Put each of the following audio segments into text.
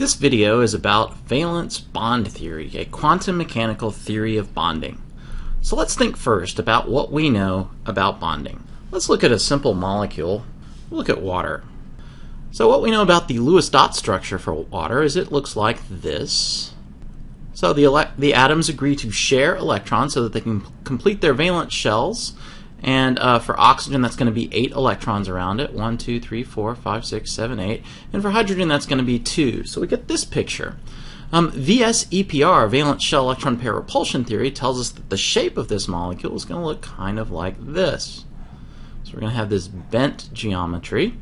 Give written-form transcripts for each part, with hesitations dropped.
This video is about valence bond theory, a quantum mechanical theory of bonding. So let's think first about what we know about bonding. Let's look at a simple molecule. We'll look at water. So what we know about the Lewis dot structure for water is it looks like this. So the atoms agree to share electrons so that they can complete their valence shells. And for oxygen, that's going to be 8 electrons around it. 1, 2, 3, 4, 5, 6, 7, 8. And for hydrogen, that's going to be 2. So we get this picture. VSEPR, valence shell electron pair repulsion theory, tells us that the shape of this molecule is going to look kind of like this. So we're going to have this bent geometry.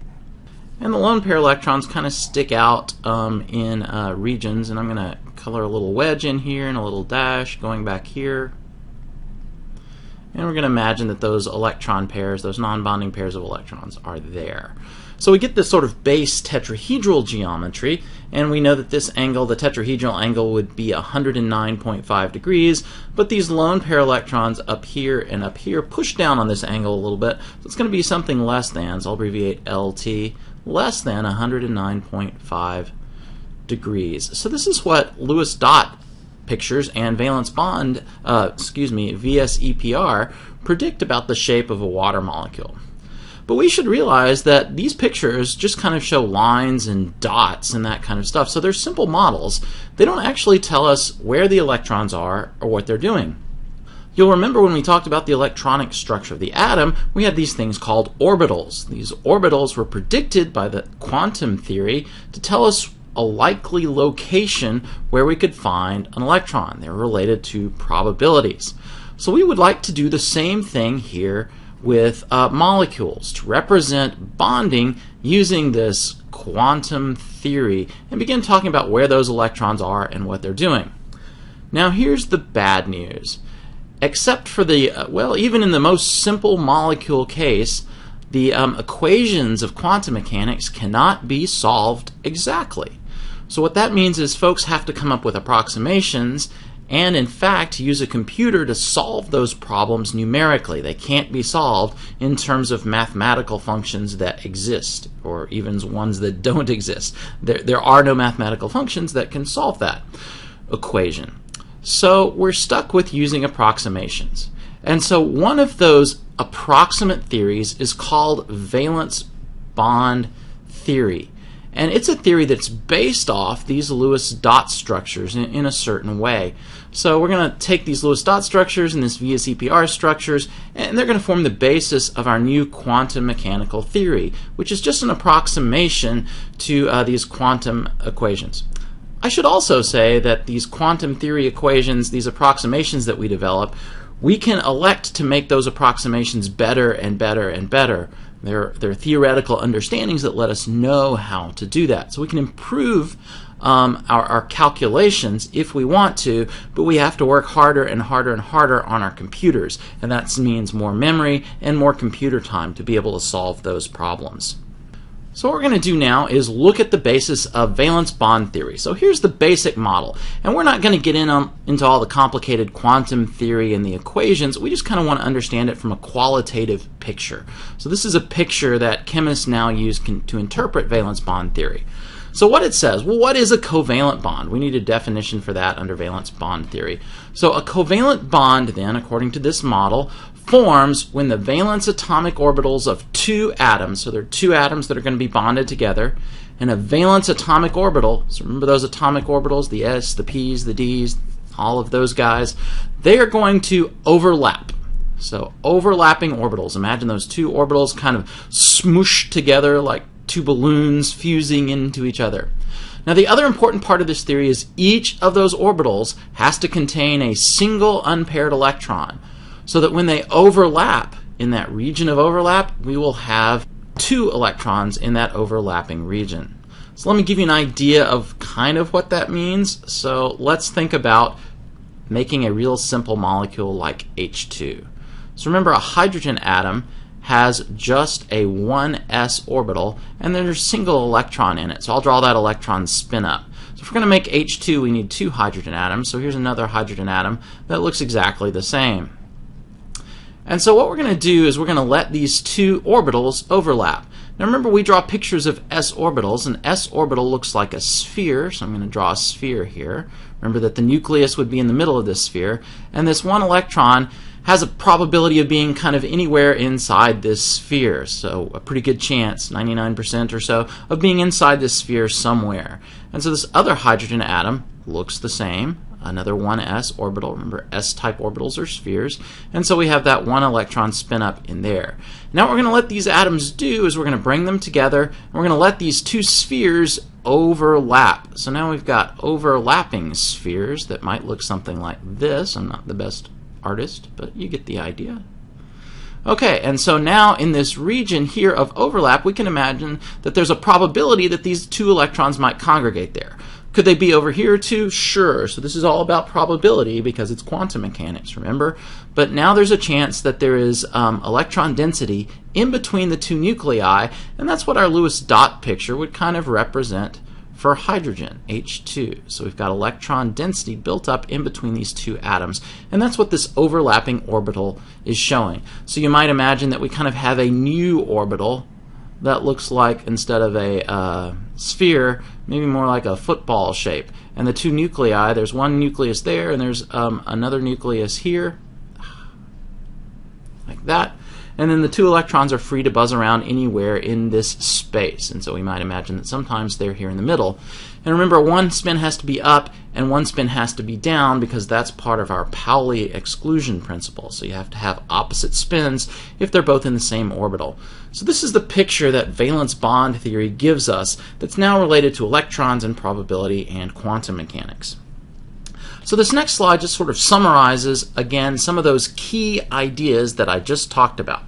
And the lone pair electrons kind of stick out in regions. And I'm going to color a little wedge in here and a little dash going back here. And we're going to imagine that those electron pairs, those non-bonding pairs of electrons, are there. So we get this sort of base tetrahedral geometry, and we know that this angle, the tetrahedral angle, would be 109.5 degrees, but these lone pair electrons up here and up here push down on this angle a little bit, so it's going to be something less than, so I'll abbreviate LT, less than 109.5 degrees. So this is what Lewis dot pictures and VSEPR predict about the shape of a water molecule. But we should realize that these pictures just kind of show lines and dots and that kind of stuff. So they're simple models. They don't actually tell us where the electrons are or what they're doing. You'll remember when we talked about the electronic structure of the atom, we had these things called orbitals. These orbitals were predicted by the quantum theory to tell us a likely location where we could find an electron. They're related to probabilities. So we would like to do the same thing here with molecules, to represent bonding using this quantum theory and begin talking about where those electrons are and what they're doing. Now here's the bad news. Except for the, even in the most simple molecule case, the equations of quantum mechanics cannot be solved exactly. So what that means is folks have to come up with approximations and in fact use a computer to solve those problems numerically. They can't be solved in terms of mathematical functions that exist or even ones that don't exist. There are no mathematical functions that can solve that equation. So we're stuck with using approximations. And so one of those approximate theories is called valence bond theory. And it's a theory that's based off these Lewis dot structures in a certain way. So we're going to take these Lewis dot structures and this VSEPR structures, and they're going to form the basis of our new quantum mechanical theory, which is just an approximation to these quantum equations. I should also say that these quantum theory equations, these approximations that we develop, we can elect to make those approximations better and better and better. They're theoretical understandings that let us know how to do that. So we can improve our calculations if we want to, but we have to work harder and harder and harder on our computers. And that means more memory and more computer time to be able to solve those problems. So what we're going to do now is look at the basis of valence bond theory. So here's the basic model. And we're not going to get into all the complicated quantum theory and the equations. We just kind of want to understand it from a qualitative picture. So this is a picture that chemists now use to interpret valence bond theory. So what it says, well, what is a covalent bond? We need a definition for that under valence bond theory. So a covalent bond then, according to this model, forms when the valence atomic orbitals of two atoms, so there are two atoms that are going to be bonded together, and a valence atomic orbital, so remember those atomic orbitals, the S, the P's, the D's, all of those guys, they are going to overlap. So overlapping orbitals, imagine those two orbitals kind of smooshed together like two balloons fusing into each other. Now the other important part of this theory is each of those orbitals has to contain a single unpaired electron, so that when they overlap in that region of overlap, we will have 2 electrons in that overlapping region. So let me give you an idea of kind of what that means. So let's think about making a real simple molecule like H2. So remember, a hydrogen atom has just a 1s orbital, and there's a single electron in it. So I'll draw that electron spin up. So if we're going to make H2, we need 2 hydrogen atoms. So here's another hydrogen atom that looks exactly the same. And so what we're going to do is we're going to let these two orbitals overlap. Now remember, we draw pictures of s orbitals. An s orbital looks like a sphere, so I'm going to draw a sphere here. Remember that the nucleus would be in the middle of this sphere, and this one electron has a probability of being kind of anywhere inside this sphere, so a pretty good chance, 99% or so, of being inside this sphere somewhere. And so this other hydrogen atom looks the same, another 1s orbital. Remember, s-type orbitals are spheres, and so we have that one electron spin up in there. Now what we're going to let these atoms do is we're going to bring them together, and we're going to let these two spheres overlap. So now we've got overlapping spheres that might look something like this. I'm not the best artist, but you get the idea. Okay, and so now in this region here of overlap, we can imagine that there's a probability that these two electrons might congregate there. Could they be over here too? Sure. So this is all about probability because it's quantum mechanics, remember? But now there's a chance that there is electron density in between the two nuclei, and that's what our Lewis dot picture would kind of represent for hydrogen, H2. So we've got electron density built up in between these two atoms, and that's what this overlapping orbital is showing. So you might imagine that we kind of have a new orbital that looks like, instead of a sphere, maybe more like a football shape. And the two nuclei, there's one nucleus there, and there's another nucleus here, like that. And then the two electrons are free to buzz around anywhere in this space. And so we might imagine that sometimes they're here in the middle. And remember, one spin has to be up and one spin has to be down because that's part of our Pauli exclusion principle. So you have to have opposite spins if they're both in the same orbital. So this is the picture that valence bond theory gives us that's now related to electrons and probability and quantum mechanics. So this next slide just sort of summarizes, again, some of those key ideas that I just talked about.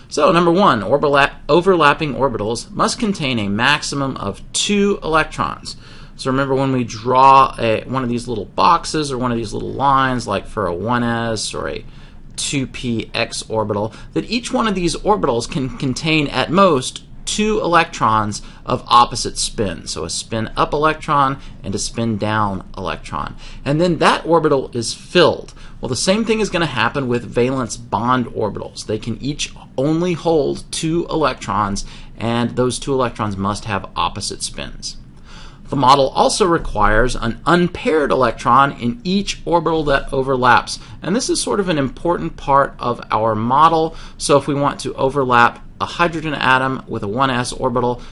So number one, overlapping orbitals must contain a maximum of 2 electrons. So remember, when we draw one of these little boxes or one of these little lines, like for a 1s or a 2px orbital, that each one of these orbitals can contain at most 2 electrons of opposite spin. So a spin up electron and a spin down electron. And then that orbital is filled. Well, the same thing is going to happen with valence bond orbitals. They can each only hold 2 electrons, and those 2 electrons must have opposite spins. The model also requires an unpaired electron in each orbital that overlaps. And this is sort of an important part of our model. So if we want to overlap a hydrogen atom with a 1s orbital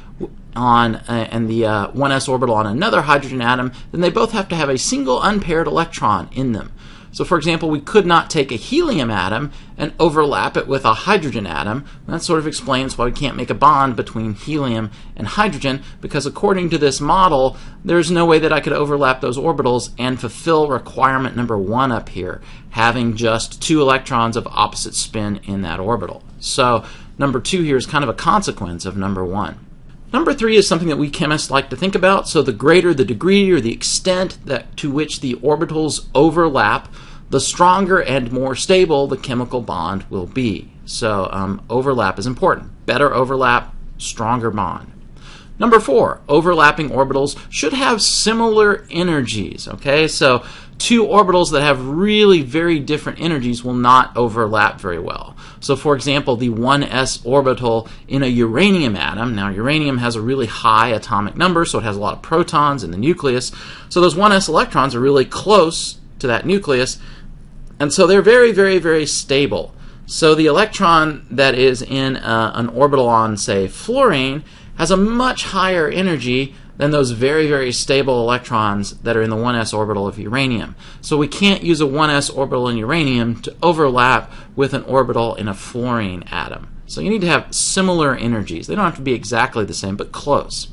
on and the 1s orbital on another hydrogen atom, then they both have to have a single unpaired electron in them. So for example, we could not take a helium atom and overlap it with a hydrogen atom. And that sort of explains why we can't make a bond between helium and hydrogen, because according to this model, there's no way that I could overlap those orbitals and fulfill requirement number 1 up here, having just 2 electrons of opposite spin in that orbital. So number 2 here is kind of a consequence of number 1. Number 3 is something that we chemists like to think about. So the greater the degree or the extent to which the orbitals overlap, the stronger and more stable the chemical bond will be. So overlap is important. Better overlap, stronger bond. Number 4, overlapping orbitals should have similar energies. Okay, so 2 orbitals that have really very different energies will not overlap very well. So for example, the 1s orbital in a uranium atom, now uranium has a really high atomic number, so it has a lot of protons in the nucleus. So those 1s electrons are really close to that nucleus, and so they're very, very, very stable. So the electron that is in an orbital on, say, fluorine has a much higher energy than those very, very stable electrons that are in the 1s orbital of uranium. So we can't use a 1s orbital in uranium to overlap with an orbital in a fluorine atom. So you need to have similar energies. They don't have to be exactly the same, but close.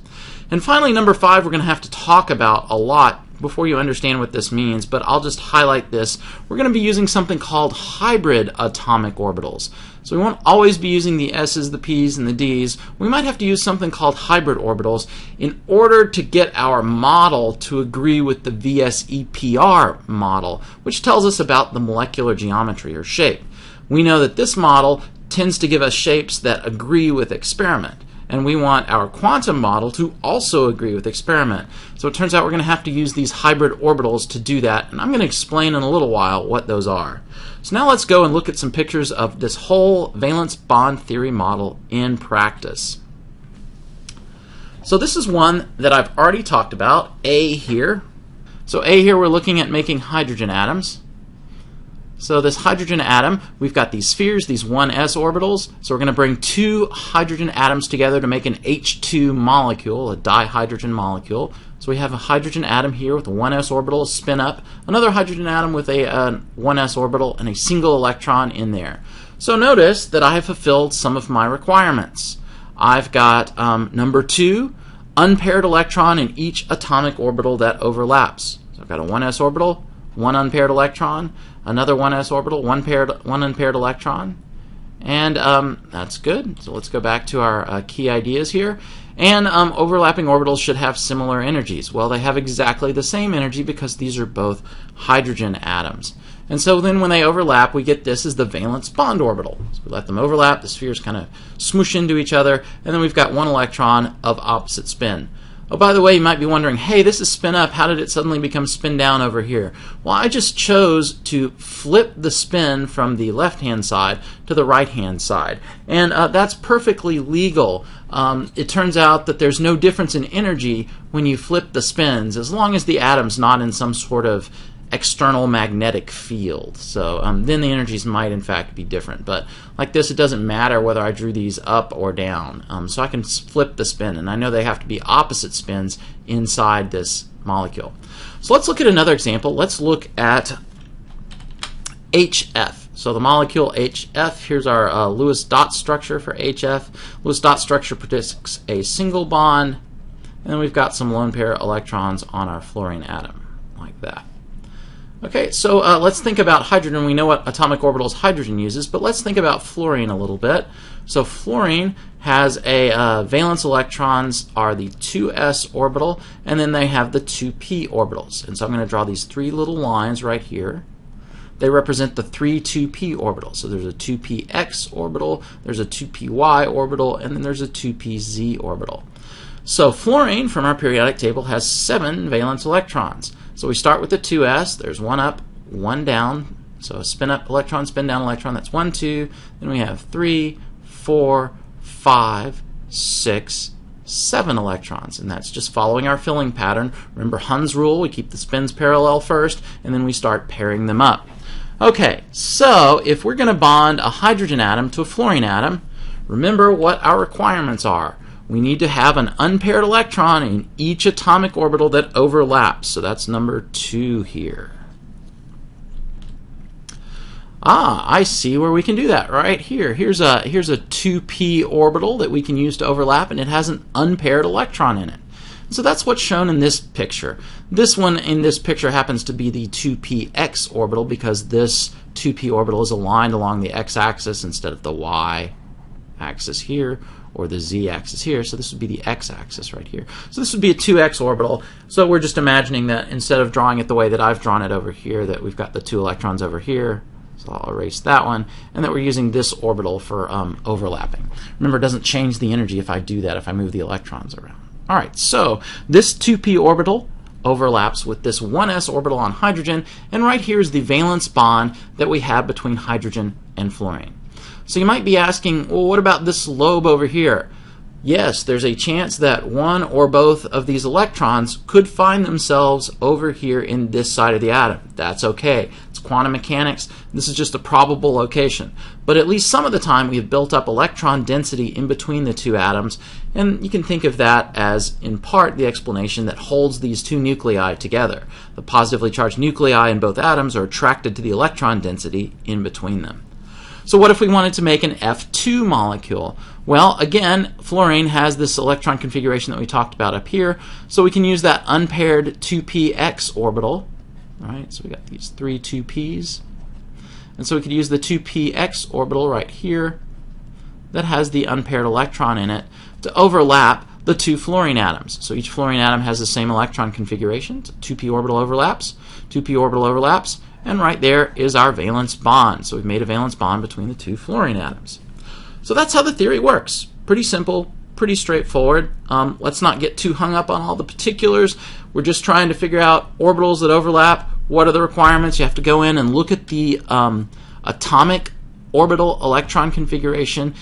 And finally, number 5, we're going to have to talk about a lot before you understand what this means, but I'll just highlight this. We're going to be using something called hybrid atomic orbitals. So we won't always be using the s's, the p's, and the d's. We might have to use something called hybrid orbitals in order to get our model to agree with the VSEPR model, which tells us about the molecular geometry or shape. We know that this model tends to give us shapes that agree with experiment, and we want our quantum model to also agree with experiment. So it turns out we're going to have to use these hybrid orbitals to do that, and I'm going to explain in a little while what those are. So now let's go and look at some pictures of this whole valence bond theory model in practice. So this is one that I've already talked about, A here. So A here, we're looking at making hydrogen atoms. So this hydrogen atom, we've got these spheres, these 1s orbitals. So we're going to bring two hydrogen atoms together to make an H2 molecule, a dihydrogen molecule. So we have a hydrogen atom here with a 1s orbital, spin up, another hydrogen atom with a 1s orbital, and a single electron in there. So notice that I have fulfilled some of my requirements. I've got number 2, unpaired electron in each atomic orbital that overlaps. So I've got a 1s orbital, one unpaired electron, another 1s orbital, one unpaired electron, and that's good. So let's go back to our key ideas here. And overlapping orbitals should have similar energies. Well, they have exactly the same energy because these are both hydrogen atoms. And so then when they overlap, we get this as the valence bond orbital. So we let them overlap, the spheres kind of smoosh into each other, and then we've got one electron of opposite spin. Oh, by the way, you might be wondering, hey, this is spin up. How did it suddenly become spin down over here? Well, I just chose to flip the spin from the left-hand side to the right-hand side. And that's perfectly legal. It turns out that there's no difference in energy when you flip the spins, as long as the atom's not in some sort of external magnetic field. So then the energies might in fact be different. But like this, it doesn't matter whether I drew these up or down. So I can flip the spin, and I know they have to be opposite spins inside this molecule. So let's look at another example. Let's look at HF. So the molecule HF, here's our Lewis dot structure for HF. Lewis dot structure predicts a single bond, and then we've got some lone pair electrons on our fluorine atom, like that. Okay, so let's think about hydrogen. We know what atomic orbitals hydrogen uses, but let's think about fluorine a little bit. So fluorine has a valence electrons are the 2s orbital, and then they have the 2p orbitals. And so I'm going to draw these three little lines right here. They represent the three 2p orbitals. So there's a 2px orbital, there's a 2py orbital, and then there's a 2pz orbital. So fluorine, from our periodic table, has 7 valence electrons. So we start with the 2s. There's one up, one down. So a spin up electron, spin down electron. That's 1, 2. Then we have 3, 4, 5, 6, 7 electrons. And that's just following our filling pattern. Remember Hund's rule. We keep the spins parallel first, and then we start pairing them up. Okay, so if we're going to bond a hydrogen atom to a fluorine atom, remember what our requirements are. We need to have an unpaired electron in each atomic orbital that overlaps. So that's number 2 here. I see where we can do that right here. Here's a 2p orbital that we can use to overlap, and it has an unpaired electron in it. So that's what's shown in this picture. This one in this picture happens to be the 2px orbital because this 2p orbital is aligned along the x-axis instead of the y-axis here, or the z-axis here. So this would be the x-axis right here. So this would be a 2x orbital. So we're just imagining that instead of drawing it the way that I've drawn it over here, that we've got the 2 electrons over here. So I'll erase that one, and that we're using this orbital for overlapping. Remember, it doesn't change the energy if I do that, if I move the electrons around. All right, so this 2p orbital overlaps with this 1s orbital on hydrogen, and right here is the valence bond that we have between hydrogen and fluorine. So you might be asking, well, what about this lobe over here? Yes, there's a chance that one or both of these electrons could find themselves over here in this side of the atom. That's okay. It's quantum mechanics. This is just a probable location. But at least some of the time we have built up electron density in between the two atoms, and you can think of that as, in part, the explanation that holds these two nuclei together. The positively charged nuclei in both atoms are attracted to the electron density in between them. So what if we wanted to make an F2 molecule? Well, again, fluorine has this electron configuration that we talked about up here, so we can use that unpaired 2px orbital. All right, so we got these 3 2p's. And so we could use the 2px orbital right here that has the unpaired electron in it to overlap the 2 fluorine atoms. So each fluorine atom has the same electron configuration. So 2p orbital overlaps, 2p orbital overlaps, and right there is our valence bond. So we've made a valence bond between the 2 fluorine atoms. So that's how the theory works. Pretty simple, pretty straightforward. Let's not get too hung up on all the particulars. We're just trying to figure out orbitals that overlap. What are the requirements? You have to go in and look at the atomic orbital electron configuration,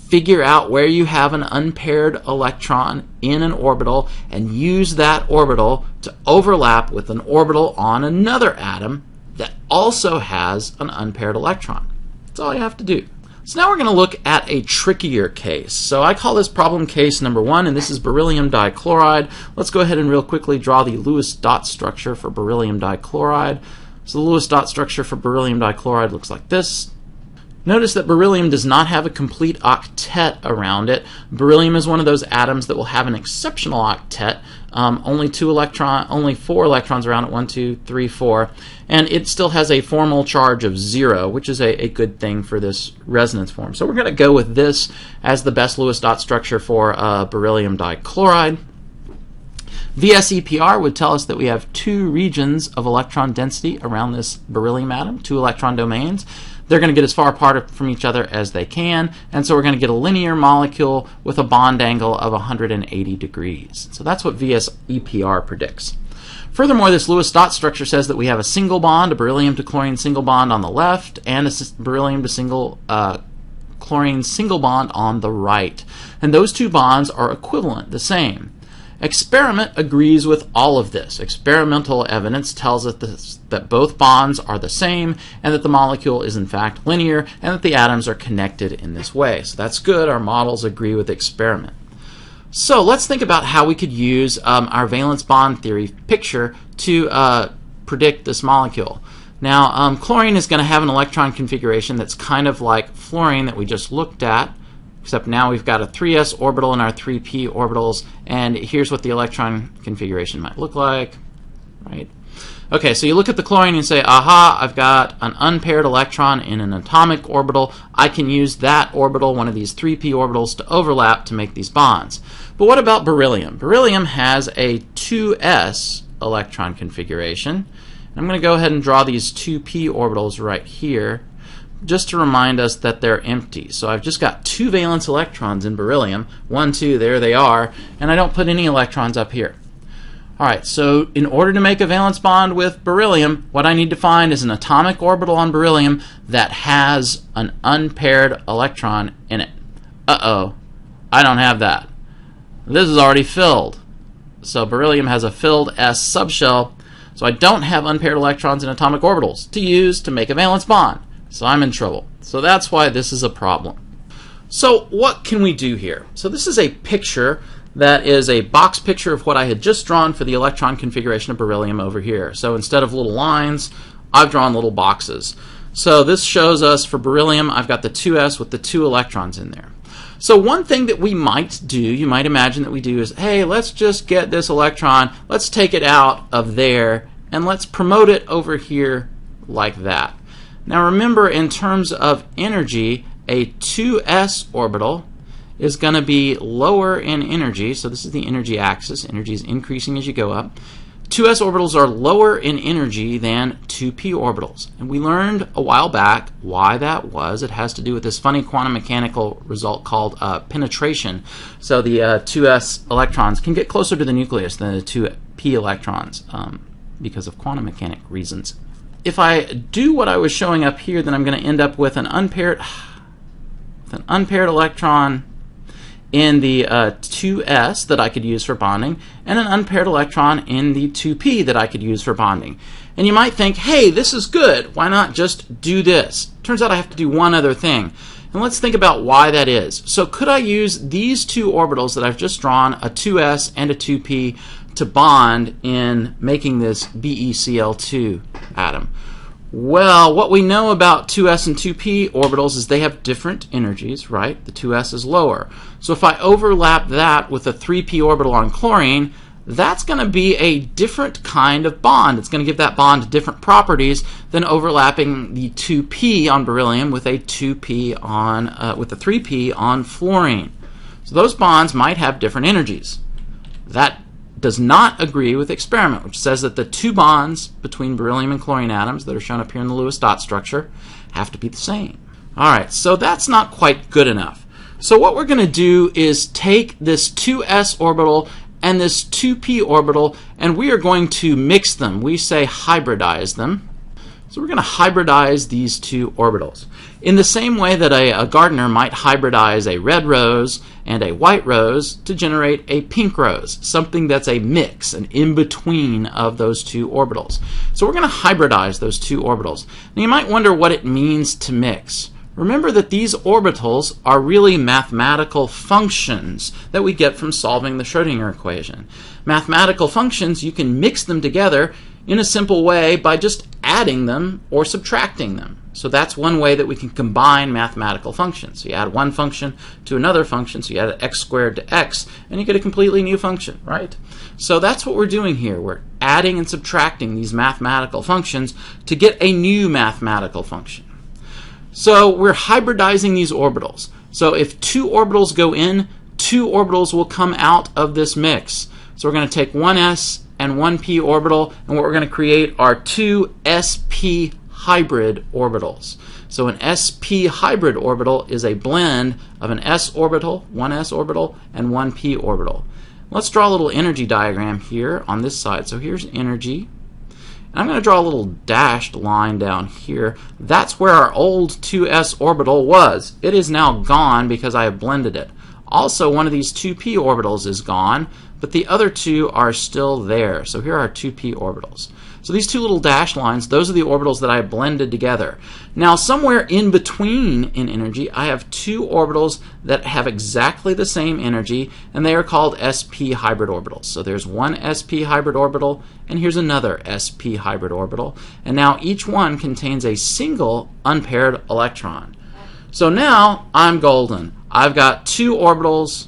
figure out where you have an unpaired electron in an orbital and use that orbital to overlap with an orbital on another atom that also has an unpaired electron. That's all you have to do. So now we're going to look at a trickier case. So I call this problem case number 1, and this is beryllium dichloride. Let's go ahead and real quickly draw the Lewis dot structure for beryllium dichloride. So the Lewis dot structure for beryllium dichloride looks like this. Notice that beryllium does not have a complete octet around it. Beryllium is one of those atoms that will have an exceptional octet. Only 4 electrons around it, 1, 2, 3, 4. And it still has a formal charge of 0, which is a good thing for this resonance form. So we're going to go with this as the best Lewis dot structure for beryllium dichloride. VSEPR would tell us that we have 2 regions of electron density around this beryllium atom, 2 electron domains. They're going to get as far apart from each other as they can, and so we're going to get a linear molecule with a bond angle of 180 degrees. So that's what VSEPR predicts. Furthermore, this Lewis dot structure says that we have a single bond, a beryllium to chlorine single bond on the left, and a beryllium to chlorine single bond on the right. And those 2 bonds are equivalent, the same. Experiment agrees with all of this. Experimental evidence tells us that both bonds are the same and that the molecule is in fact linear and that the atoms are connected in this way. So that's good. Our models agree with the experiment. So let's think about how we could use our valence bond theory picture to predict this molecule. Now, chlorine is going to have an electron configuration that's kind of like fluorine that we just looked at, except now we've got a 3s orbital in our 3p orbitals, and here's what the electron configuration might look like, right? Okay, so you look at the chlorine and say, aha, I've got an unpaired electron in an atomic orbital. I can use that orbital, one of these 3p orbitals, to overlap to make these bonds. But what about beryllium? Beryllium has a 2s electron configuration. I'm going to go ahead and draw these 2p orbitals right here, just to remind us that they're empty. So I've just got 2 valence electrons in beryllium. 1, 2, there they are. And I don't put any electrons up here. All right, so in order to make a valence bond with beryllium, what I need to find is an atomic orbital on beryllium that has an unpaired electron in it. Uh-oh, I don't have that. This is already filled. So beryllium has a filled s subshell, so I don't have unpaired electrons in atomic orbitals to use to make a valence bond. So I'm in trouble. So that's why this is a problem. So what can we do here? So this is a picture that is a box picture of what I had just drawn for the electron configuration of beryllium over here. So instead of little lines, I've drawn little boxes. So this shows us for beryllium, I've got the 2s with the 2 electrons in there. So one thing that we might do, you might imagine that we do is, hey, let's just get this electron, let's take it out of there, and let's promote it over here like that. Now remember, in terms of energy, a 2s orbital is going to be lower in energy. So this is the energy axis. Energy is increasing as you go up. 2s orbitals are lower in energy than 2p orbitals. And we learned a while back why that was. It has to do with this funny quantum mechanical result called penetration. So the 2s electrons can get closer to the nucleus than the 2p electrons because of quantum mechanic reasons. If I do what I was showing up here, then I'm going to end up with an unpaired electron in the 2s that I could use for bonding, and an unpaired electron in the 2p that I could use for bonding. And you might think, hey, this is good. Why not just do this? Turns out I have to do one other thing. And let's think about why that is. So could I use these 2 orbitals that I've just drawn, a 2s and a 2p, to bond in making this BeCl2 atom? Well, what we know about 2s and 2p orbitals is they have different energies, right? The 2s is lower. So if I overlap that with a 3p orbital on chlorine, that's going to be a different kind of bond. It's going to give that bond different properties than overlapping the 2p on beryllium with a 2p on with a 3p on fluorine. So those bonds might have different energies. That does not agree with the experiment, which says that the 2 bonds between beryllium and chlorine atoms that are shown up here in the Lewis dot structure have to be the same. All right, so that's not quite good enough. So what we're going to do is take this 2s orbital and this 2p orbital, and we are going to mix them. We say hybridize them. So we're going to hybridize these two orbitals. In the same way that a gardener might hybridize a red rose and a white rose to generate a pink rose, something that's a mix, an in-between of those two orbitals. So we're going to hybridize those two orbitals. Now you might wonder what it means to mix. Remember that these orbitals are really mathematical functions that we get from solving the Schrödinger equation. Mathematical functions, you can mix them together in a simple way by just adding them or subtracting them. So that's one way that we can combine mathematical functions. So you add one function to another function, so you add x squared to x, and you get a completely new function, right? So that's what we're doing here. We're adding and subtracting these mathematical functions to get a new mathematical function. So we're hybridizing these orbitals. So if two orbitals go in, two orbitals will come out of this mix. So we're going to take one s and one p orbital, and what we're going to create are two sp hybrid orbitals. So an sp hybrid orbital is a blend of an s orbital, one s orbital, and one p orbital. Let's draw a little energy diagram here on this side. So here's energy. And I'm going to draw a little dashed line down here. That's where our old 2s orbital was. It is now gone because I have blended it. Also, one of these 2p orbitals is gone, but the other two are still there. So here are 2p orbitals. So these two little dashed lines, those are the orbitals that I blended together. Now, somewhere in between in energy, I have two orbitals that have exactly the same energy, and they are called sp hybrid orbitals. So there's one sp hybrid orbital, and here's another sp hybrid orbital. And now each one contains a single unpaired electron. So now I'm golden. I've got two orbitals,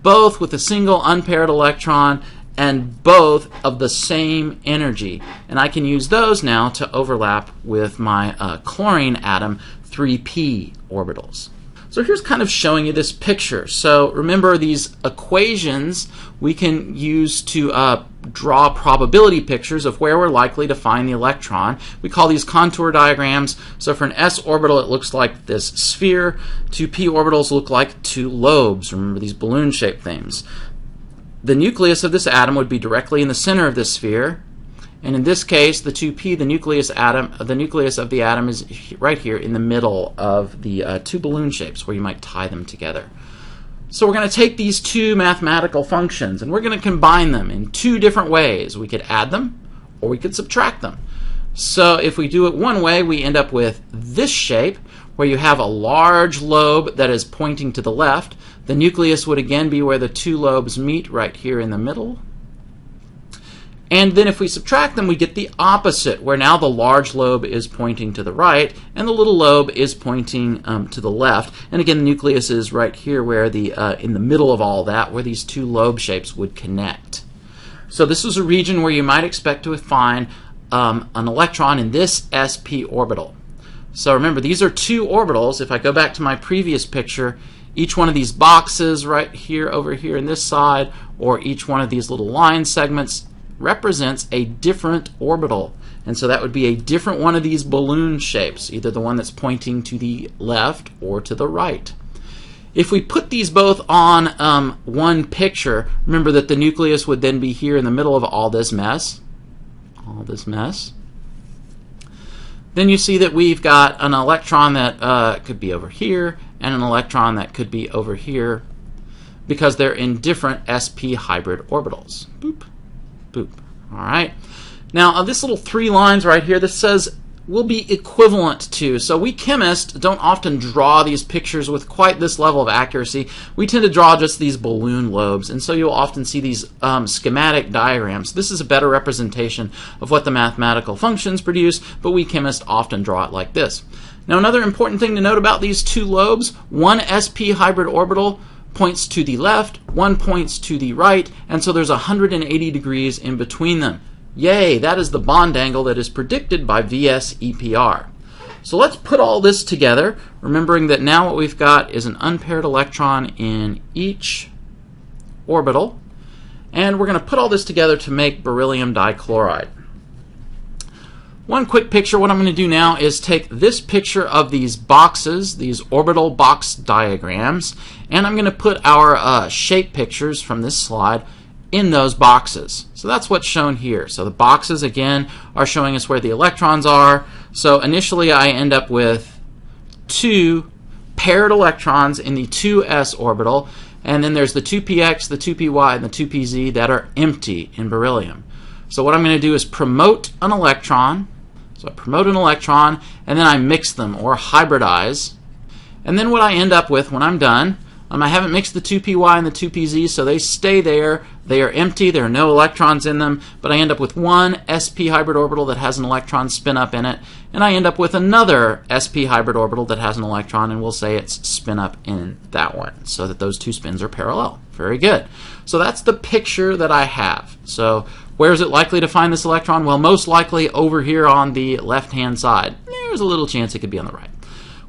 both with a single unpaired electron, and both of the same energy. And I can use those now to overlap with my chlorine atom 3p orbitals. So here's kind of showing you this picture. So remember, these equations we can use to draw probability pictures of where we're likely to find the electron. We call these contour diagrams. So for an s orbital, it looks like this sphere. Two p orbitals look like two lobes. Remember these balloon-shaped things. The nucleus of this atom would be directly in the center of this sphere, and in this case, the 2p, the nucleus of the atom is right here in the middle of the two balloon shapes where you might tie them together. So we're going to take these two mathematical functions and we're going to combine them in two different ways. We could add them or we could subtract them. So if we do it one way, we end up with this shape where you have a large lobe that is pointing to the left. The nucleus would again be where the two lobes meet, right here in the middle. And then if we subtract them, we get the opposite, where now the large lobe is pointing to the right and the little lobe is pointing to the left. And again, the nucleus is right here where in the middle of all that, where these two lobe shapes would connect. So this is a region where you might expect to find an electron in this sp orbital. So remember, these are two orbitals. If I go back to my previous picture, each one of these boxes right here, over here in this side, or each one of these little line segments represents a different orbital. And so that would be a different one of these balloon shapes, either the one that's pointing to the left or to the right. If we put these both on one picture, remember that the nucleus would then be here in the middle of all this mess. Then you see that we've got an electron that could be over here and an electron that could be over here because they're in different sp hybrid orbitals. Boop, boop. All right. Now, this little three lines right here, this says will be equivalent to. So we chemists don't often draw these pictures with quite this level of accuracy. We tend to draw just these balloon lobes, and so you'll often see these schematic diagrams. This is a better representation of what the mathematical functions produce, but we chemists often draw it like this. Now, another important thing to note about these two lobes, one sp hybrid orbital points to the left, one points to the right, and so there's 180 degrees in between them. Yay, that is the bond angle that is predicted by VS-EPR. So let's put all this together, remembering that now what we've got is an unpaired electron in each orbital, and we're going to put all this together to make beryllium dichloride. One quick picture, what I'm going to do now is take this picture of these boxes, these orbital box diagrams, and I'm going to put our shape pictures from this slide in those boxes. So that's what's shown here. So the boxes, again, are showing us where the electrons are. So initially I end up with 2 paired electrons in the 2s orbital, and then there's the 2px, the 2py, and the 2pz that are empty in beryllium. So what I'm going to do is promote an electron. So I promote an electron, and then I mix them, or hybridize. And then what I end up with when I'm done, I haven't mixed the 2py and the 2pz, so they stay there. They are empty. There are no electrons in them, but I end up with one sp hybrid orbital that has an electron spin up in it, and I end up with another sp hybrid orbital that has an electron, and we'll say it's spin up in that one, so that those 2 spins are parallel. Very good. So that's the picture that I have. So where is it likely to find this electron? Well, most likely over here on the left-hand side. There's a little chance it could be on the right.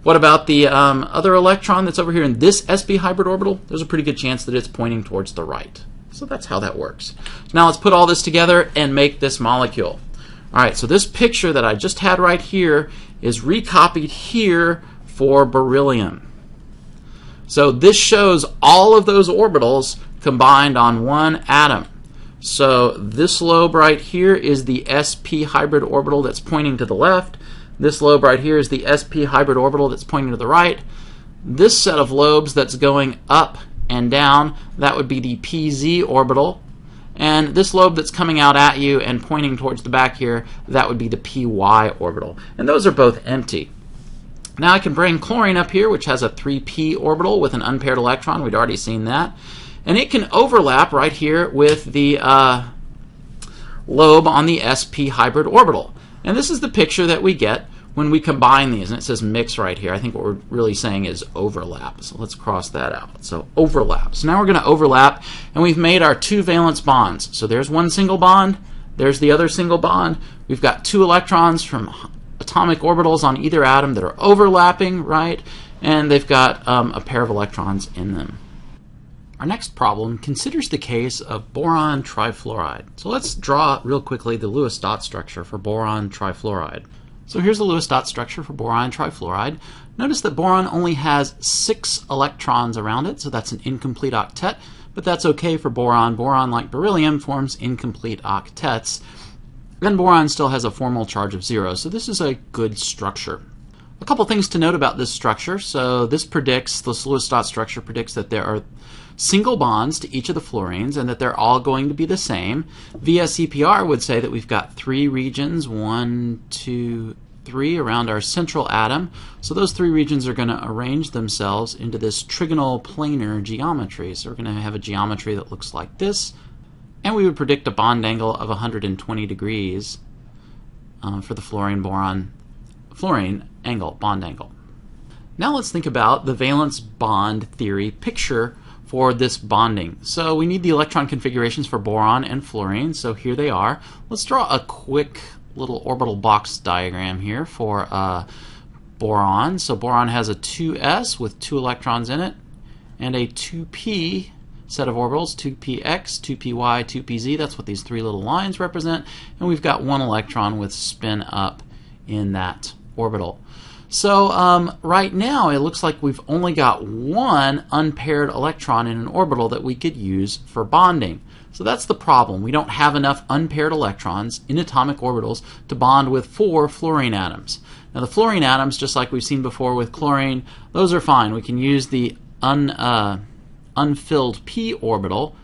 What about the other electron that's over here in this sp hybrid orbital? There's a pretty good chance that it's pointing towards the right. So that's how that works. So now let's put all this together and make this molecule. All right, so this picture that I just had right here is recopied here for beryllium. So this shows all of those orbitals combined on one atom. So this lobe right here is the sp hybrid orbital that's pointing to the left. This lobe right here is the sp hybrid orbital that's pointing to the right. This set of lobes that's going up and down, that would be the pz orbital. And this lobe that's coming out at you and pointing towards the back here, that would be the py orbital. And those are both empty. Now I can bring chlorine up here, which has a 3p orbital with an unpaired electron. We'd already seen that. And it can overlap right here with the lobe on the sp hybrid orbital. And this is the picture that we get when we combine these. And it says mix right here. I think what we're really saying is overlap. So let's cross that out. So overlap. So now we're going to overlap, and we've made our 2 valence bonds. So there's one single bond. There's the other single bond. We've got 2 electrons from atomic orbitals on either atom that are overlapping, right? And they've got a pair of electrons in them. Our next problem considers the case of boron trifluoride. So let's draw real quickly the Lewis dot structure for boron trifluoride. So here's the Lewis dot structure for boron trifluoride. Notice that boron only has 6 electrons around it, so that's an incomplete octet, but that's okay for boron. Boron, like beryllium, forms incomplete octets. And boron still has a formal charge of 0, so this is a good structure. A couple things to note about this structure. So this Lewis dot structure predicts that there are single bonds to each of the fluorines and that they're all going to be the same. VSEPR would say that we've got 3 regions, 1, 2, 3 around our central atom. So those 3 regions are going to arrange themselves into this trigonal planar geometry. So we're going to have a geometry that looks like this. And we would predict a bond angle of 120 degrees for the fluorine-boron angle, bond angle. Now let's think about the valence bond theory picture for this bonding. So we need the electron configurations for boron and fluorine, so here they are. Let's draw a quick little orbital box diagram here for boron. So boron has a 2s with 2 electrons in it, and a 2p set of orbitals, 2px, 2py, 2pz. That's what these 3 little lines represent. And we've got 1 electron with spin up in that orbital. So right now it looks like we've only got 1 unpaired electron in an orbital that we could use for bonding. So that's the problem. We don't have enough unpaired electrons in atomic orbitals to bond with 4 fluorine atoms. Now the fluorine atoms, just like we've seen before with chlorine, those are fine. We can use the unfilled p orbital.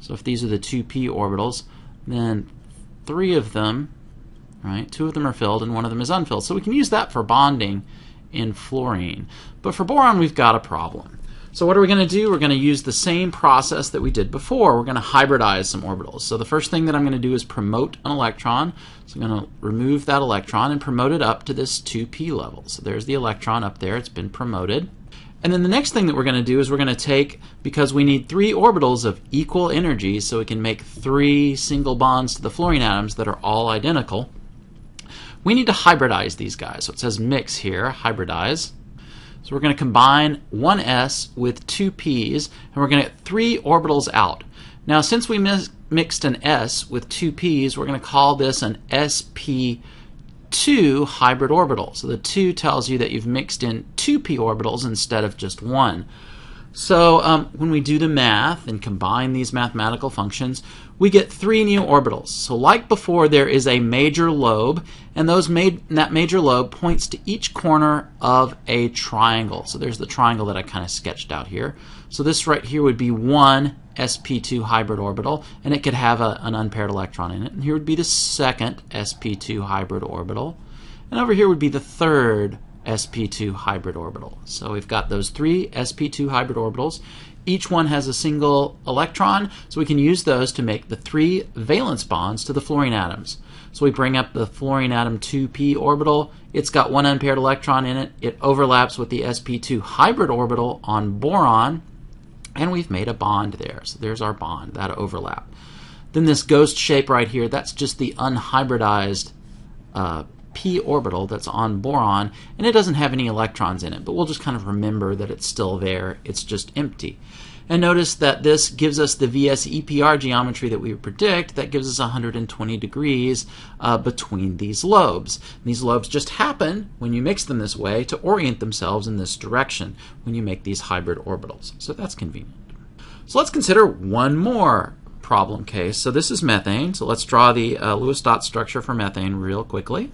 So if these are the 2p orbitals, then 3 of them, right, 2 of them are filled and 1 of them is unfilled. So we can use that for bonding in fluorine. But for boron, we've got a problem. So what are we going to do? We're going to use the same process that we did before. We're going to hybridize some orbitals. So the first thing that I'm going to do is promote an electron. So I'm going to remove that electron and promote it up to this 2p level. So there's the electron up there. It's been promoted. And then the next thing that we're going to do is we're going to take, because we need 3 orbitals of equal energy so we can make 3 single bonds to the fluorine atoms that are all identical, we need to hybridize these guys. So it says mix here, hybridize. So we're going to combine 1s with 2 p's, and we're going to get 3 orbitals out. Now, since we mixed an s with 2 p's, we're going to call this an sp2 hybrid orbital. So the 2 tells you that you've mixed in 2p orbitals instead of just 1. So when we do the math and combine these mathematical functions, we get 3 new orbitals. So like before, there is a major lobe, and that major lobe points to each corner of a triangle. So there's the triangle that I kind of sketched out here. So this right here would be one sp2 hybrid orbital, and it could have an unpaired electron in it. And here would be the second sp2 hybrid orbital. And over here would be the third sp2 hybrid orbital. So we've got those 3 sp2 hybrid orbitals. Each one has a single electron, so we can use those to make the 3 valence bonds to the fluorine atoms. So we bring up the fluorine atom 2p orbital. It's got one unpaired electron in it. It overlaps with the sp2 hybrid orbital on boron, and we've made a bond there. So there's our bond, that overlap. Then this ghost shape right here, that's just the unhybridized p orbital that's on boron, and it doesn't have any electrons in it, but we'll just kind of remember that it's still there. It's just empty. And notice that this gives us the VSEPR geometry that we would predict. That gives us 120 degrees between these lobes. And these lobes just happen, when you mix them this way, to orient themselves in this direction when you make these hybrid orbitals. So that's convenient. So let's consider one more problem case. So this is methane. So let's draw the Lewis dot structure for methane real quickly.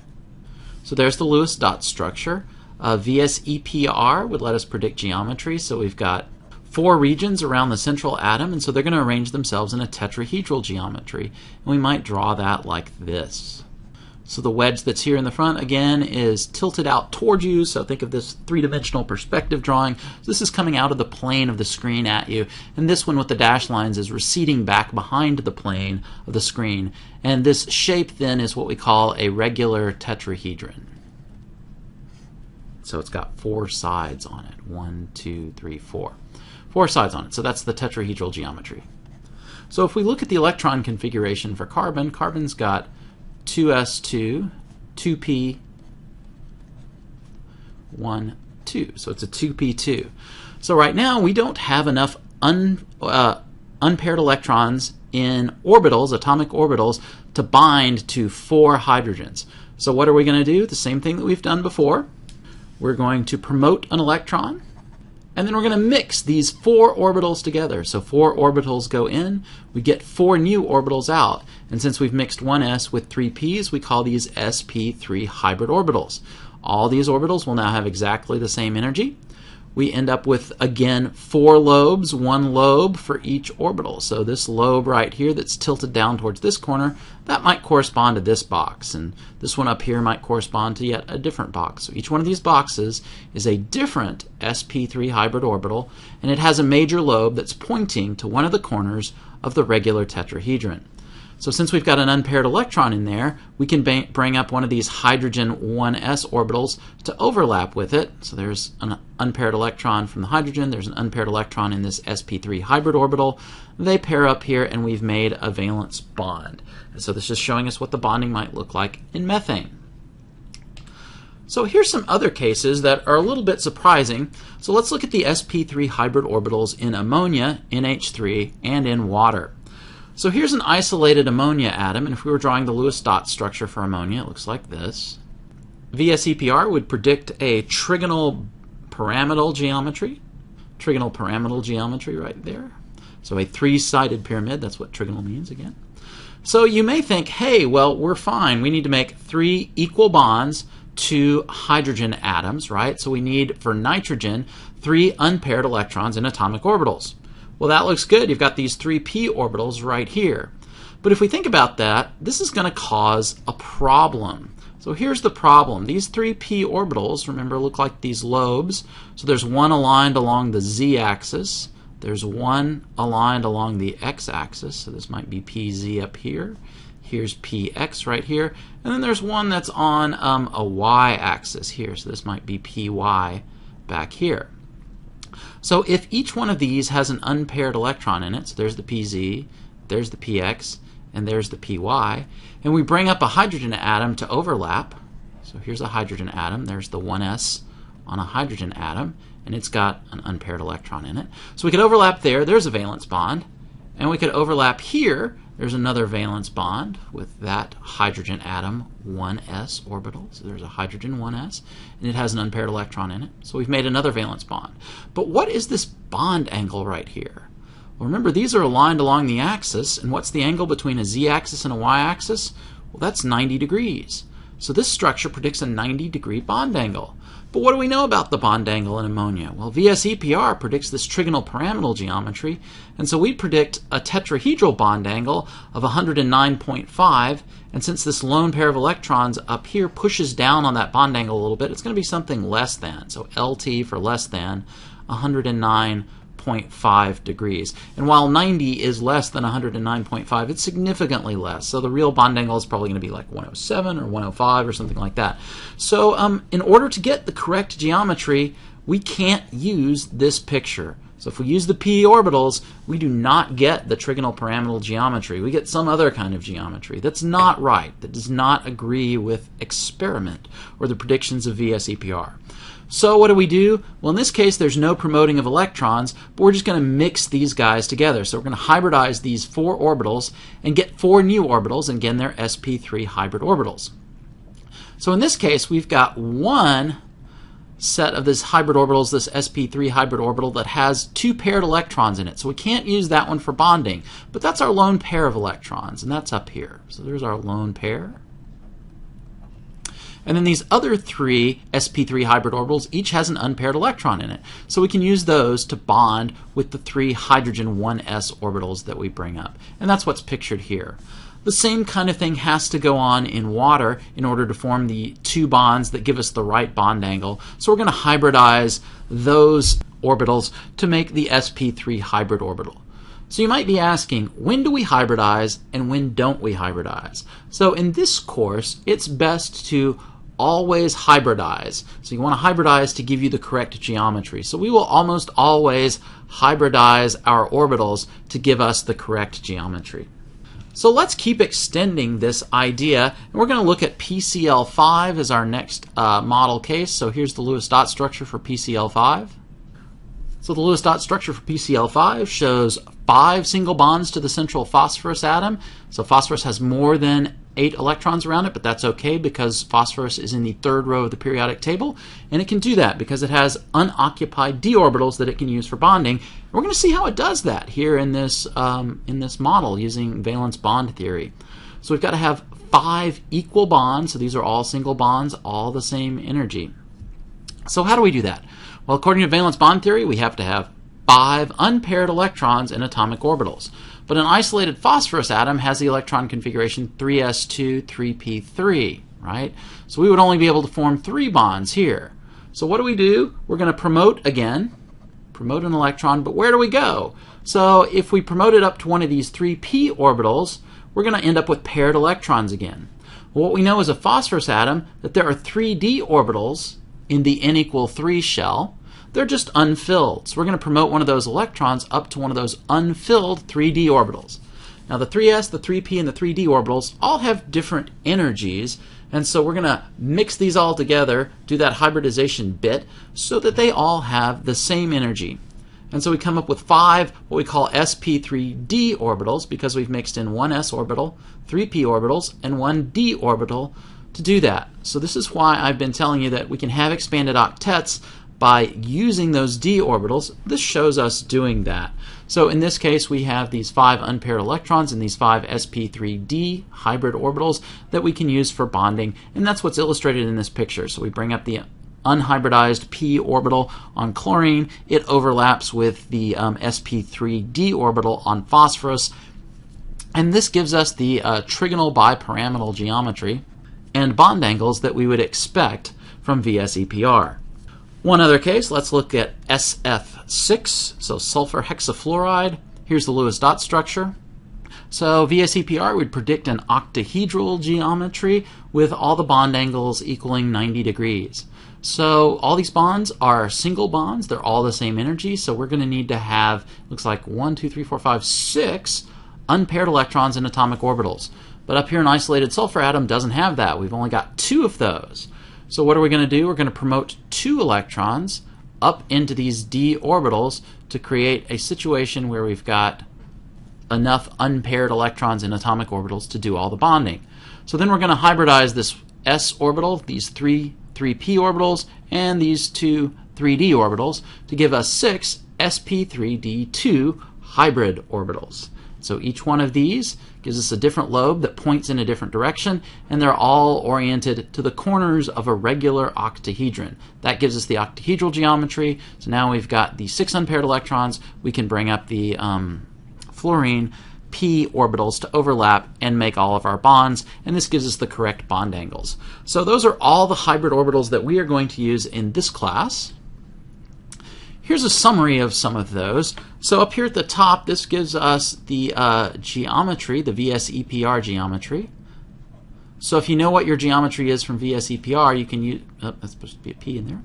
So there's the Lewis dot structure. VSEPR would let us predict geometry. So we've got 4 regions around the central atom, and so they're going to arrange themselves in a tetrahedral geometry. And we might draw that like this. So the wedge that's here in the front, again, is tilted out towards you. So think of this 3-dimensional perspective drawing. So this is coming out of the plane of the screen at you. And this one with the dashed lines is receding back behind the plane of the screen. And this shape then is what we call a regular tetrahedron. So it's got 4 sides on it. 1, 2, 3, 4. 4 sides on it. So that's the tetrahedral geometry. So if we look at the electron configuration for carbon, carbon's got 2s2, 2p, 1, 2. So it's a 2p2. So right now we don't have enough unpaired electrons in orbitals, atomic orbitals, to bind to 4 hydrogens. So what are we going to do? The same thing that we've done before. We're going to promote an electron, and then we're going to mix these 4 orbitals together. So 4 orbitals go in, we get 4 new orbitals out. And since we've mixed one s with 3 p's, we call these sp3 hybrid orbitals. All these orbitals will now have exactly the same energy. We end up with, again, 4 lobes, 1 lobe for each orbital. So this lobe right here that's tilted down towards this corner, that might correspond to this box. And this one up here might correspond to yet a different box. So each one of these boxes is a different sp3 hybrid orbital, and it has a major lobe that's pointing to one of the corners of the regular tetrahedron. So since we've got an unpaired electron in there, we can bring up one of these hydrogen 1s orbitals to overlap with it. So there's an unpaired electron from the hydrogen. There's an unpaired electron in this sp3 hybrid orbital. They pair up here, and we've made a valence bond. And so this is showing us what the bonding might look like in methane. So here's some other cases that are a little bit surprising. So let's look at the sp3 hybrid orbitals in ammonia, NH3, and in water. So here's an isolated ammonia atom, and if we were drawing the Lewis dot structure for ammonia, it looks like this. VSEPR would predict a trigonal pyramidal geometry. Trigonal pyramidal geometry right there. So a 3-sided pyramid, that's what trigonal means again. So you may think, hey, well, we're fine. We need to make 3 equal bonds to hydrogen atoms, right? So we need, for nitrogen, 3 unpaired electrons in atomic orbitals. Well, that looks good. You've got these 3p orbitals right here. But if we think about that, this is going to cause a problem. So here's the problem. These 3p orbitals, remember, look like these lobes. So there's one aligned along the z-axis. There's one aligned along the x-axis. So this might be pz up here. Here's px right here. And then there's one that's on a y-axis here. So this might be py back here. So if each one of these has an unpaired electron in it, so there's the pz, there's the px, and there's the py, and we bring up a hydrogen atom to overlap. So here's a hydrogen atom, there's the 1s on a hydrogen atom, and it's got an unpaired electron in it. So we could overlap there, there's a valence bond, and we could overlap here, There's another valence bond with that hydrogen atom, 1s orbital. So there's a hydrogen 1s, and it has an unpaired electron in it. So we've made another valence bond. But what is this bond angle right here? Well, remember, these are aligned along the axis, and what's the angle between a z-axis and a y-axis? Well, that's 90 degrees. So this structure predicts a 90-degree bond angle. But what do we know about the bond angle in ammonia? Well, VSEPR predicts this trigonal pyramidal geometry, and so we predict a tetrahedral bond angle of 109.5, and since this lone pair of electrons up here pushes down on that bond angle a little bit, it's going to be something less than, so LT for less than 109.5 degrees. And while 90 is less than 109.5, it's significantly less. So the real bond angle is probably going to be like 107 or 105 or something like that. So in order to get the correct geometry, we can't use this picture. So if we use the p orbitals, we do not get the trigonal pyramidal geometry. We get some other kind of geometry that's not right, that does not agree with experiment or the predictions of VSEPR. So what do? Well, in this case, there's no promoting of electrons, but we're just going to mix these guys together. So we're going to hybridize these 4 orbitals and get 4 new orbitals, and again, they're sp3 hybrid orbitals. So in this case, we've got one set of this hybrid orbitals, this sp3 hybrid orbital, that has 2 paired electrons in it. So we can't use that one for bonding, but that's our lone pair of electrons, and that's up here. So there's our lone pair. And then these other 3 sp3 hybrid orbitals each has an unpaired electron in it. So we can use those to bond with the 3 hydrogen 1s orbitals that we bring up. And that's what's pictured here. The same kind of thing has to go on in water in order to form the 2 bonds that give us the right bond angle. So we're going to hybridize those orbitals to make the sp3 hybrid orbital. So you might be asking, when do we hybridize and when don't we hybridize? So in this course, it's best to always hybridize. So you want to hybridize to give you the correct geometry. So we will almost always hybridize our orbitals to give us the correct geometry. So let's keep extending this idea, and we're going to look at PCl5 as our next model case. So here's the Lewis dot structure for PCl5. So the Lewis dot structure for PCl5 shows 5 single bonds to the central phosphorus atom. So phosphorus has more than 8 electrons around it, but that's okay because phosphorus is in the 3rd row of the periodic table, and it can do that because it has unoccupied d orbitals that it can use for bonding. We're going to see how it does that here in this model using valence bond theory. So we've got to have 5 equal bonds, so these are all single bonds, all the same energy. So how do we do that? Well, according to valence bond theory, we have to have 5 unpaired electrons in atomic orbitals. But an isolated phosphorus atom has the electron configuration 3s2, 3p3, right? So we would only be able to form 3 bonds here. So what do? We're going to promote again, promote an electron, but where do we go? So if we promote it up to one of these 3p orbitals, we're going to end up with paired electrons again. Well, what we know is a phosphorus atom that there are 3d orbitals in the n = 3 shell. They're just unfilled. So we're going to promote one of those electrons up to one of those unfilled 3d orbitals. Now the 3s, the 3p, and the 3d orbitals all have different energies, and so we're going to mix these all together, do that hybridization bit, so that they all have the same energy. And so we come up with 5 what we call sp3d orbitals because we've mixed in 1 s orbital, 3p orbitals, and 1 d orbital to do that. So this is why I've been telling you that we can have expanded octets by using those d orbitals. This shows us doing that. So in this case, we have these 5 unpaired electrons and these 5 sp3d hybrid orbitals that we can use for bonding, and that's what's illustrated in this picture. So we bring up the unhybridized p orbital on chlorine. It overlaps with the sp3d orbital on phosphorus, and this gives us the trigonal bipyramidal geometry and bond angles that we would expect from VSEPR. One other case, let's look at SF6, so sulfur hexafluoride. Here's the Lewis dot structure. So VSEPR would predict an octahedral geometry with all the bond angles equaling 90 degrees. So all these bonds are single bonds, they're all the same energy, so we're going to need to have, looks like 1, 2, 3, 4, 5, 6 unpaired electrons in atomic orbitals. But up here an isolated sulfur atom doesn't have that. We've only got 2 of those. So what are we going to do? We're going to promote 2 electrons up into these d orbitals to create a situation where we've got enough unpaired electrons in atomic orbitals to do all the bonding. So then we're going to hybridize this s orbital, these three 3p orbitals, and these two 3d orbitals to give us 6 sp3d2 hybrid orbitals. So each one of these gives us a different lobe that points in a different direction, and they're all oriented to the corners of a regular octahedron. That gives us the octahedral geometry. So now we've got the 6 unpaired electrons. We can bring up the fluorine p orbitals to overlap and make all of our bonds, and this gives us the correct bond angles. So those are all the hybrid orbitals that we are going to use in this class. Here's a summary of some of those. So up here at the top, this gives us the geometry, the VSEPR geometry. So if you know what your geometry is from VSEPR, you can use, that's supposed to be a P in there.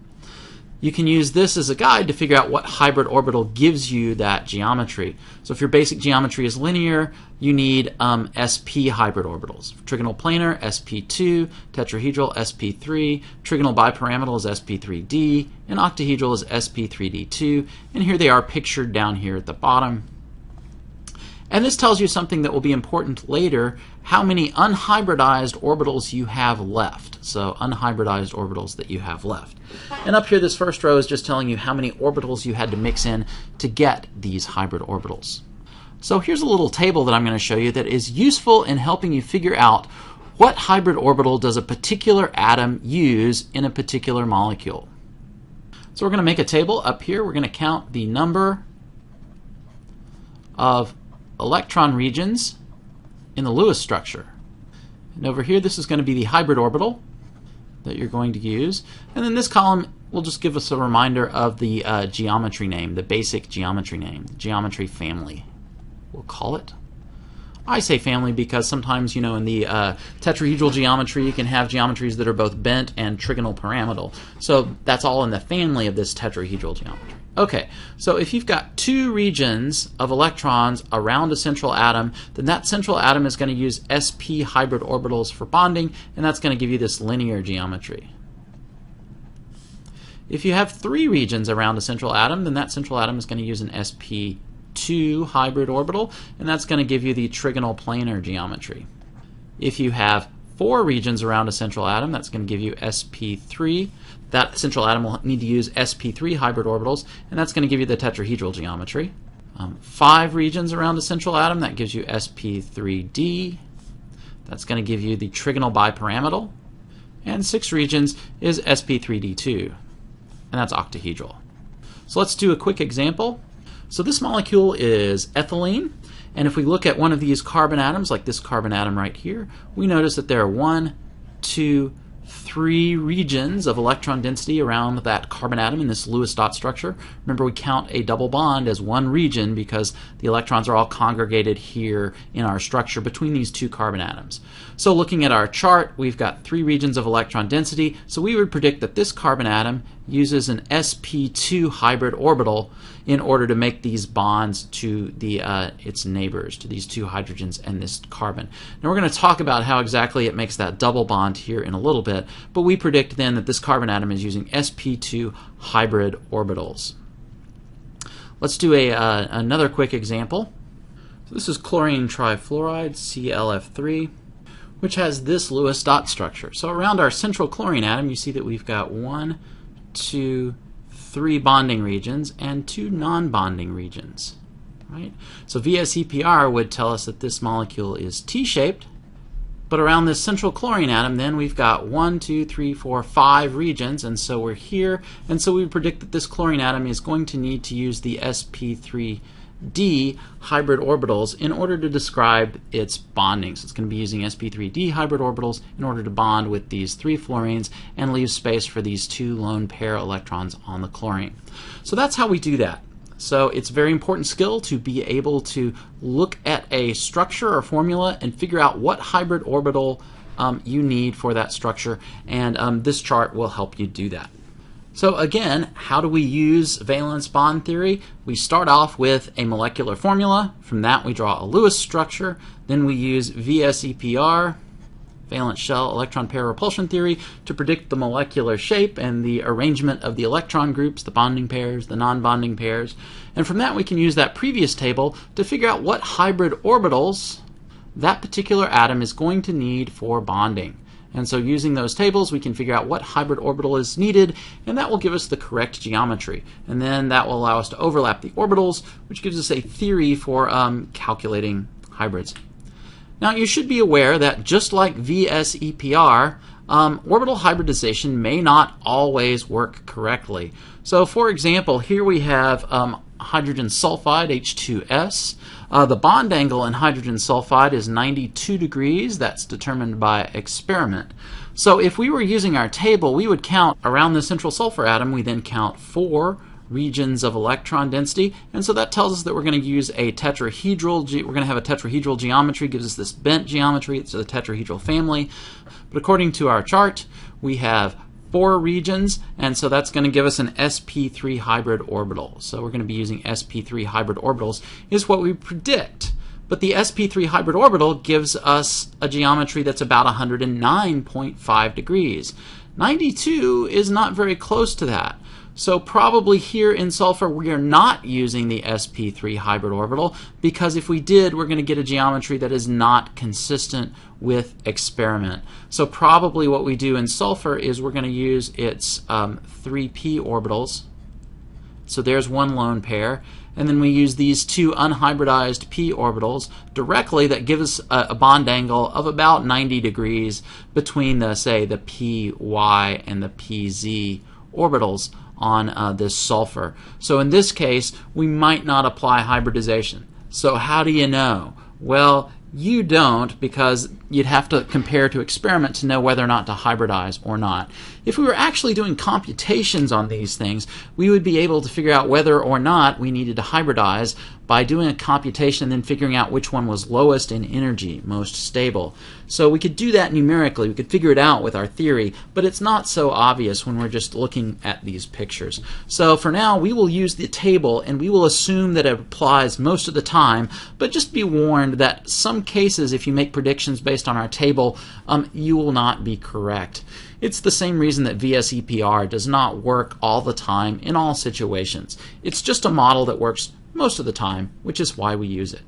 You can use this as a guide to figure out what hybrid orbital gives you that geometry. So if your basic geometry is linear, you need sp hybrid orbitals. Trigonal planar, sp2, tetrahedral, sp3, trigonal bipyramidal is sp3d, and octahedral is sp3d2. And here they are pictured down here at the bottom. And this tells you something that will be important later, how many unhybridized orbitals you have left. So unhybridized orbitals that you have left. And up here, this first row is just telling you how many orbitals you had to mix in to get these hybrid orbitals. So here's a little table that I'm going to show you that is useful in helping you figure out what hybrid orbital does a particular atom use in a particular molecule. So we're going to make a table up here. We're going to count the number of electron regions in the Lewis structure. And over here, this is going to be the hybrid orbital that you're going to use. And then this column will just give us a reminder of the geometry name, the basic geometry name, the geometry family, we'll call it. I say family because sometimes, you know, in the tetrahedral geometry, you can have geometries that are both bent and trigonal pyramidal. So that's all in the family of this tetrahedral geometry. Okay, so if you've got 2 regions of electrons around a central atom, then that central atom is going to use sp hybrid orbitals for bonding, and that's going to give you this linear geometry. If you have 3 regions around a central atom, then that central atom is going to use an sp2 hybrid orbital, and that's going to give you the trigonal planar geometry. If you have 4 regions around a central atom, that's going to give you sp3. That central atom will need to use sp3 hybrid orbitals, and that's going to give you the tetrahedral geometry. 5 regions around a central atom, that gives you sp3d. That's going to give you the trigonal bipyramidal. And 6 regions is sp3d2, and that's octahedral. So let's do a quick example. So this molecule is ethylene, and if we look at one of these carbon atoms, like this carbon atom right here, we notice that there are 1, 2, 3 regions of electron density around that carbon atom in this Lewis dot structure. Remember, we count a double bond as one region because the electrons are all congregated here in our structure between these 2 carbon atoms. So looking at our chart, we've got 3 regions of electron density, so we would predict that this carbon atom uses an sp2 hybrid orbital in order to make these bonds to the its neighbors, to these 2 hydrogens and this carbon. Now we're going to talk about how exactly it makes that double bond here in a little bit, but we predict then that this carbon atom is using sp2 hybrid orbitals. Let's do another quick example. So this is chlorine trifluoride, ClF3, which has this Lewis dot structure. So around our central chlorine atom, you see that we've got 1, 2, 3 bonding regions and 2 non-bonding regions. Right? So VSEPR would tell us that this molecule is T-shaped, but around this central chlorine atom, then we've got 1, 2, 3, 4, 5 regions, and so we're here, and so we predict that this chlorine atom is going to need to use the sp3d hybrid orbitals in order to describe its bonding. So it's going to be using sp3d hybrid orbitals in order to bond with these 3 fluorines and leave space for these 2 lone pair electrons on the chlorine. So that's how we do that. So it's a very important skill to be able to look at a structure or formula and figure out what hybrid orbital you need for that structure, and this chart will help you do that. So again, how do we use valence bond theory? We start off with a molecular formula. From that we draw a Lewis structure. Then we use VSEPR valence shell electron pair repulsion theory to predict the molecular shape and the arrangement of the electron groups, the bonding pairs, the non-bonding pairs. And from that we can use that previous table to figure out what hybrid orbitals that particular atom is going to need for bonding. And so using those tables, we can figure out what hybrid orbital is needed, and that will give us the correct geometry. And then that will allow us to overlap the orbitals, which gives us a theory for calculating hybrids. Now, you should be aware that just like VSEPR, orbital hybridization may not always work correctly. So, for example, here we have hydrogen sulfide, H2S. The bond angle in hydrogen sulfide is 92 degrees. That's determined by experiment. So if we were using our table, we would count around the central sulfur atom. We then count 4 regions of electron density, and so that tells us that we're going to use a tetrahedral. We're going to have a tetrahedral geometry. Gives us this bent geometry. It's a tetrahedral family. But according to our chart, we have 4 regions, and so that's going to give us an sp3 hybrid orbital. So we're going to be using sp3 hybrid orbitals is what we predict. But the sp3 hybrid orbital gives us a geometry that's about 109.5 degrees. 92 is not very close to that. So probably here in sulfur we are not using the sp3 hybrid orbital, because if we did, we're going to get a geometry that is not consistent with experiment. So probably what we do in sulfur is we're going to use its 3p orbitals. So there's one lone pair. And then we use these 2 unhybridized p orbitals directly that give us a bond angle of about 90 degrees between the, say, the py and the pz orbitals on this sulfur. So in this case, we might not apply hybridization. So how do you know? Well, you don't, because you'd have to compare to experiment to know whether or not to hybridize or not. If we were actually doing computations on these things, we would be able to figure out whether or not we needed to hybridize by doing a computation and then figuring out which one was lowest in energy, most stable. So we could do that numerically. We could figure it out with our theory, but it's not so obvious when we're just looking at these pictures. So for now, we will use the table and we will assume that it applies most of the time, but just be warned that some cases, if you make predictions based on our table, you will not be correct. It's the same reason that VSEPR does not work all the time in all situations. It's just a model that works most of the time, which is why we use it.